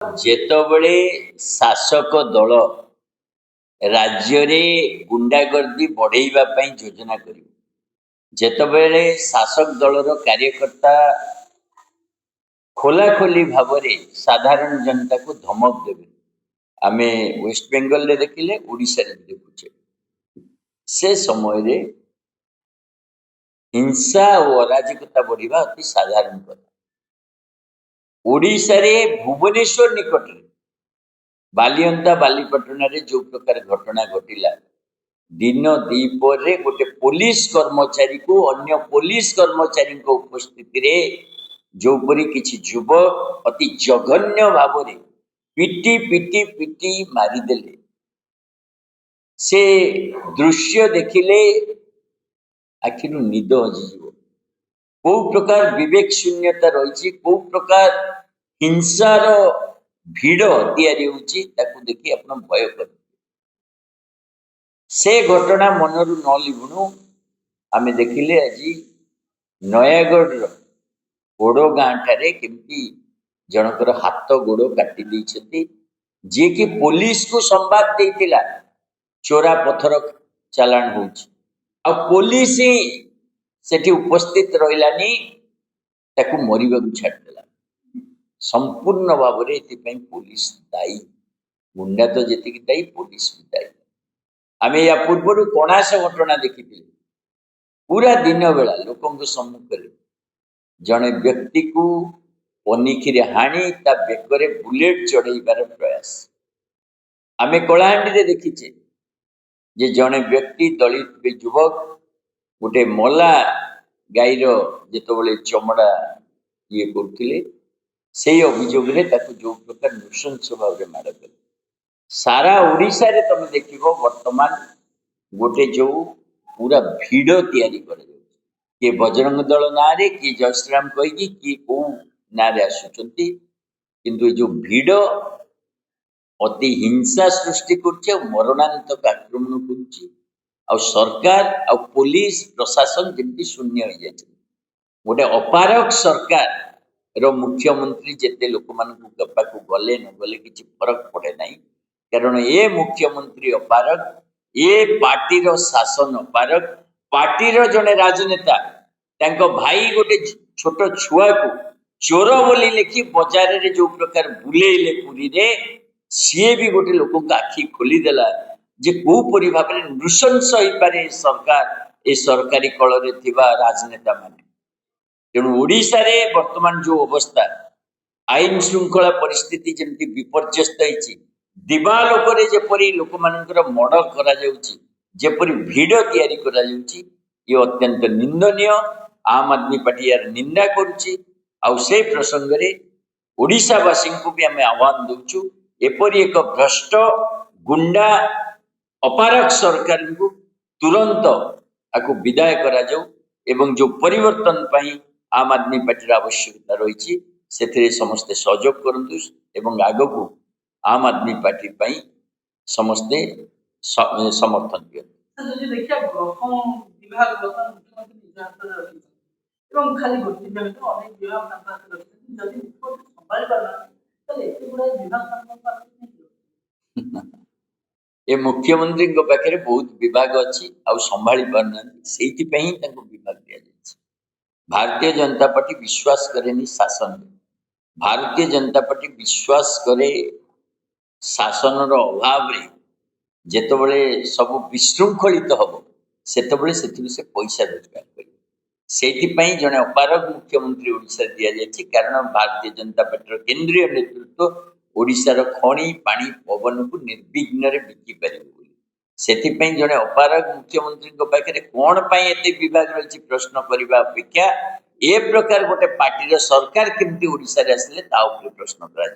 ଯେତେବେଳେ ଶାସକ ଦଳ ରାଜ୍ୟରେ ଗୁଣ୍ଡାଗର୍ଦି ବଢେଇବା ପାଇଁ ଯୋଜନା କରିବ, ଯେତେବେଳେ ଶାସକ ଦଳର କାର୍ଯ୍ୟକର୍ତ୍ତା ଖୋଲାଖୋଲି ଭାବରେ ସାଧାରଣ ଜନତାକୁ ଧମକ ଦେବେ, ଆମେ ୱେଷ୍ଟ ବେଙ୍ଗଲରେ ଦେଖିଲେ, ଓଡ଼ିଶାରେ ବି ଦେଖୁଛେ। ସେ ସମୟରେ ହିଂସା ଓ ଅରାଜକତା ବଢିବା ଅତି ସାଧାରଣ କଥା। ଓଡ଼ିଶାରେ ଭୁବନେଶ୍ୱର ନିକଟରେ ବାଲିଅନ୍ତା ବାଲିପାଟଣାରେ ଯୋଉ ପ୍ରକାର ଘଟଣା ଘଟିଲା, दिन द्विपहर गोटे पुलिस कर्मचारी को अन्य पुलिस कर्मचारी उपस्थिति रे जो परी किछि युवक अति जघन्य भाव में पिटी पिटी पिटी मारिदेले, से दृश्य देखिले आखिर निद हजिଯିବ। को प्रकार विवेक शून्यता रही, को प्रकार हिंसार भिड़ तैयारी होची, ताकू देखि अपन भय कर। से घटना मनरू न लिभुणु आमे देखिले आज नयागढ़ ओडो गाँ ठारे केमती जनकर हाथ गोड़ काटी देइछथि, जे कि पुलिस को संवाद देइतिला चोरा पत्थर चालान होउछि, आ पुलिस सेठी उपस्थित रहिलानी, ताकू मरिबाकू छाड़देला। संपूर्ण भाव में एथिपाई पुलिस दायी, गुंडा तो जेतिक दायी, पुलिस भी दायी। आमे या पूर्व कणास घटना देखी, पूरा दिन बेला लोक सम्मुख जड़े व्यक्ति को पनिखी हाणी ता बेकरे बुलेट चढ़ाइबार प्रयास। आमे कलाहांडी रे देखीचे जे जड़े व्यक्ति दलित युवक गोटे मला गाईर जेतबेले चमड़ा ये करथिले, से अभियोग जो प्रकार नृशंस भाव में माड़ कले। सारा ओडिशा रे तुम देखिबो वर्तमान गोटे जो पूरा भिड़ तैयारी कर, किए बजरंग दल ना रे, किए जयश्रीराम कहीकि, किए को ना रे आसुचंती, किंतु जो भिड़ अति हिंसा सृष्टि करछे, मरणांतक आक्रमण करुछि, आ सरकार आ पुलिस प्रशासन जेमती शून्य हो जाए। गोटे अपारक सरकार रो मुख्यमंत्री जेते लोक मानकु पाखु गले न गले किछि फरक पड़े नाही, कारण ये मुख्यमंत्री अपारक, ये पार्टी रो शासन अपारक। पार्टी रो जने राजनेता तांको भाई गोटे छोट छुआ को चोर बोली लिखी बाजार रे जो प्रकार बुलेइले पुरी रे, सी भी गोटे लोक का आखि खोली देला जे को परि भाव में नृशंस होई पारे सरकार, ए सरकारी कल रे थिबा राजनेता माने। तेणु ओडिशा रे वर्तमान जो अवस्था, आईन श्रृंखला परिस्थिति जमती विपर्यस्त होइछि, दिवालोक जेपरी लोक मानकर मर्डर करा जाउछि, जेपरी भिड़ तैयारी करा जाउछि, ये अत्यंत निंदनीय। आम आदमी पार्टी यार निंदा करुछि। आ से प्रसंग रे ओडिशावासी को भी आमे आह्वान दउछु, एपरी एक भ्रष्ट गुंडा अपारक सरकार को तुरंत आको विदाय करा जाऊ, एवं जो परिवर्तन पाई आम आदमी पार्टी आवश्यकता रही से समस्ते सहयोग करंतु, एवं आग को आम आदमी पार्टी पाई समस्ते समर्थन दियंतु। ए मुख्यमंत्री पाखे बहुत विभाग अच्छी आ संभाली पारना, से विभाग दि जाए। भारतीय जनता पार्टी विश्वास करे शासन, भारतीय जनता पार्टी विश्वास करे शासन अभाव रे जेतबेले सब विशृंखलित हम से पैसा रोजगार कर, जड़े अपारक मुख्यमंत्री ओडिशा दि जाए। कारण भारतीय जनता पार्टी केंद्रीय नेतृत्व ओडिशार खणी पानी पवन को निर्विघ्न बिकी पार, से जड़े अपारक मुख्यमंत्री पाखे कौन एत विभाग रही प्रश्न करने अपेक्षा ए प्रकार गोटे पार्टी सरकार केमती ओडिशा रे आसिले ता उपरे प्रश्न करा।